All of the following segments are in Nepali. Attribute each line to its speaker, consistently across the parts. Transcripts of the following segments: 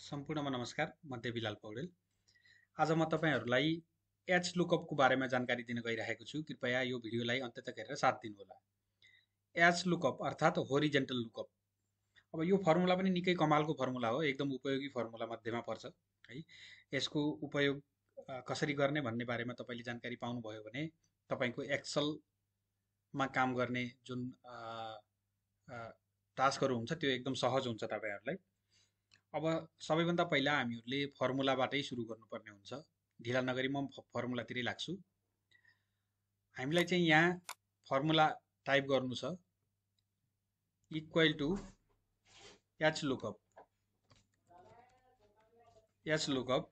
Speaker 1: सम्पूर्णमा नमस्कार। म देवीलाल पौडेल। आज म तपाईहरुलाई एच लुकअपको बारेमा जानकारी दिन गइरहेको छु। कृपया यो भिडियोलाई अन्त्य तक हेरेर साथ दिनुहोला। एच लुकअप अर्थात् होरिजेन्टल लुकअप। अब यो फर्मुला पनि निकै कमालको फर्मुला हो, एकदम उपयोगी फर्मुला मध्येमा पर्छ है। यसको उपयोग कसरी गर्ने भन्ने बारेमा तपाईले जानकारी पाउनुभयो भने तपाईको एक्सेलमा काम गर्ने जुन टास्कहरु हुन्छ त्यो एकदम सहज हुन्छ तपाईहरुलाई। अब सबैभन्दा पहिला हामीहरूले फर्मुलाबाटै सुरु गर्नुपर्ने हुन्छ। ढिला नगरी म फर्मुलातिरै लाग्छु। हामीलाई चाहिँ यहाँ फर्मुला टाइप गर्नु छ, equal to H lookup. H lookup,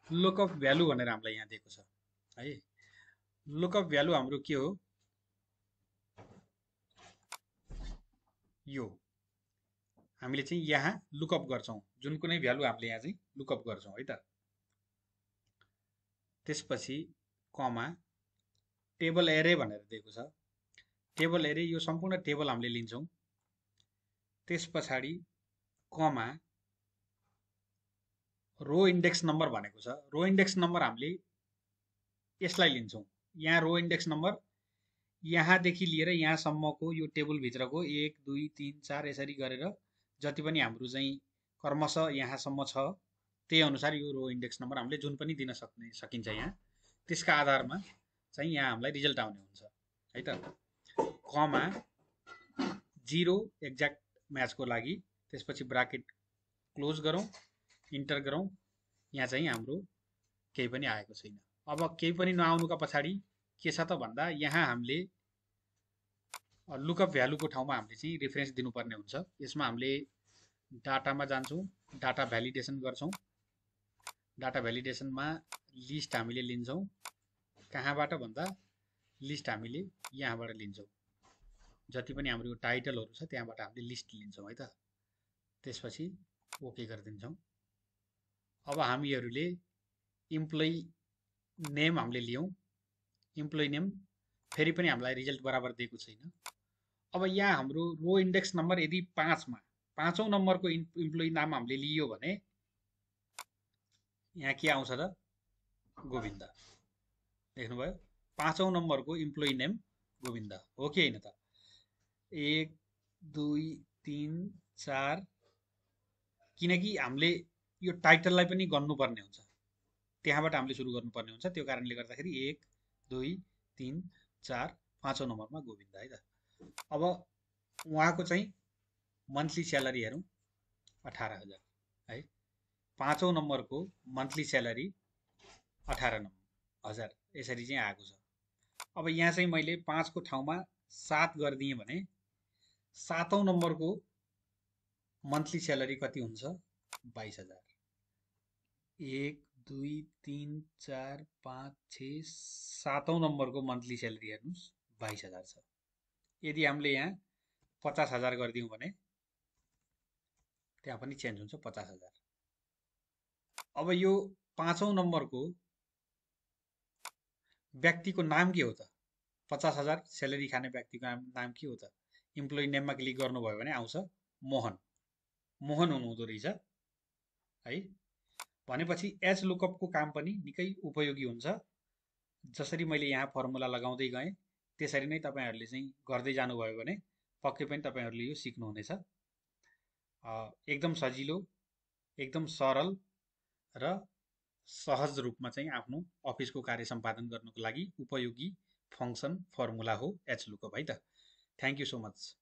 Speaker 1: lookup value भनेर हामीलाई यहाँ दिएको छ है। लुकअप भ्यालु हाम्रो के हो? यो हामीले चाहिँ यहाँ लुकअप गर्छौं, जुन कुनै भ्यालु हामीले यहाँ चाहिँ लुकअप गर्छौं है त। त्यसपछि कमा टेबल एरे भनेर दिएको छ। टेबल एरे यो सम्पूर्ण टेबल हामीले लिन्छौं। त्यसपछि कमा रो इन्डेक्स नम्बर भनेको छ। रो इन्डेक्स नम्बर हामीले यसलाई लिन्छौं। यहाँ रो इन्डेक्स नम्बर यहाँदेखि लिएर यहाँसम्मको यो टेबल भित्रको 1 2 3 4 यसरी गरेर जति पनि हाम्रो चाहिँ क्रमशः यहाँसम्म छ त्यही अनुसार यो रो इन्डेक्स नम्बर हामीले जुन पनि दिन सकिन्छ यहाँ। त्यसका आधारमा चाहिँ यहाँ हामीलाई रिजल्ट आउने हुन्छ है त। कमा 0 एक्ज्याक्ट म्याचको लागि, त्यसपछि ब्राकेट क्लोज गरौँ, इन्टर गरौँ। यहाँ चाहिँ हाम्रो केही पनि आएको छैन। अब केही पनि नआउनुका पछाडि के छ त भन्दा यहाँ हामीले लुकअप भ्यालुको ठाउँमा हामीले चाहिँ रेफरेन्स दिनुपर्ने हुन्छ। यसमा हामीले डाटामा जान्छौं, डाटा भ्यालिडेसन गर्छौं। डाटा भ्यालिडेसनमा लिस्ट हामीले लिन्छौं। कहाँबाट भन्दा लिस्ट हामीले यहाँबाट लिन्छौं। जति पनि हाम्रो यो टाइटलहरु छ त्यहाँबाट हामीले लिस्ट लिन्छौं है त। त्यसपछि ओके गरिदिन्छौं। अब हामीहरूले इम्प्लोइ नेम हामीले लियौं। इम्प्लोइ नेम फेरि पनि हामीलाई रिजल्ट बराबर दिएको छैन। अब यहाँ हाम्रो रो इन्डेक्स नम्बर यदि 5 मा पाँचौं नम्बरको इम्प्लोइ नाम हामीले लियो भने यहाँ के आउँछ त? गोविन्द। देख्नुभयो? पाँचौं नम्बरको इम्प्लोइ नेम गोविन्द हो कि हैन त? 1 2 3 4 किनकि हामीले यो टाइटललाई पनि गन्नुपर्ने हुन्छ। त्यहाँबाट हामीले सुरु गर्नुपर्ने हुन्छ। त्यो कारणले गर्दाखेरि 1 2 3 4 पाँचौं नम्बरमा गोविन्द है त। अब उहाँको चाहिँ मन्थली स्यालेरी हेरौं 18,000 है। पाँचौं नम्बरको मन्थली स्यालेरी 18,000 यसरी चाहिँ आएको छ। अब यहाँ चाहिँ मैले 5 को ठाउँमा 7 गरिदिएँ भने सातौं नम्बरको मन्थली स्यालेरी कति हुन्छ? 22,000। 1 2 3 4 5 6 सातौं नम्बरको मन्थली स्यालेरी हेर्नुस् 22,000 छ। यदि हामीले यहाँ 50,000 गरिदियौं भने त्यहाँ पनि चेन्ज हुन्छ 50,000। अब यो पाँचौं नम्बरको व्यक्तिको नाम के हो त? 50,000 स्यालेरी खाने व्यक्तिको नाम के हो त? इम्प्लोइ नेममा क्लिक गर्नुभयो भने आउँछ मोहन। मोहन हुनुहुँदो रहेछ है। भनेपछि एच लुकअपको काम पनि निकै उपयोगी हुन्छ। जसरी मैले यहाँ फर्मुला लगाउँदै गएँ त्यसरी नै तपाईहरुले चाहिँ गर्दै जानुभयो भने पक्कै पनि तपाईहरुले यो सिक्नुहुनेछ। एकदम सजिलो, एकदम सरल र सहज रूपमा चाहिँ आफ्नो अफिसको कार्य सम्पादन गर्नको लागि उपयोगी फंक्सन फर्मुला हो एच लुकअप है त। Thank you so much.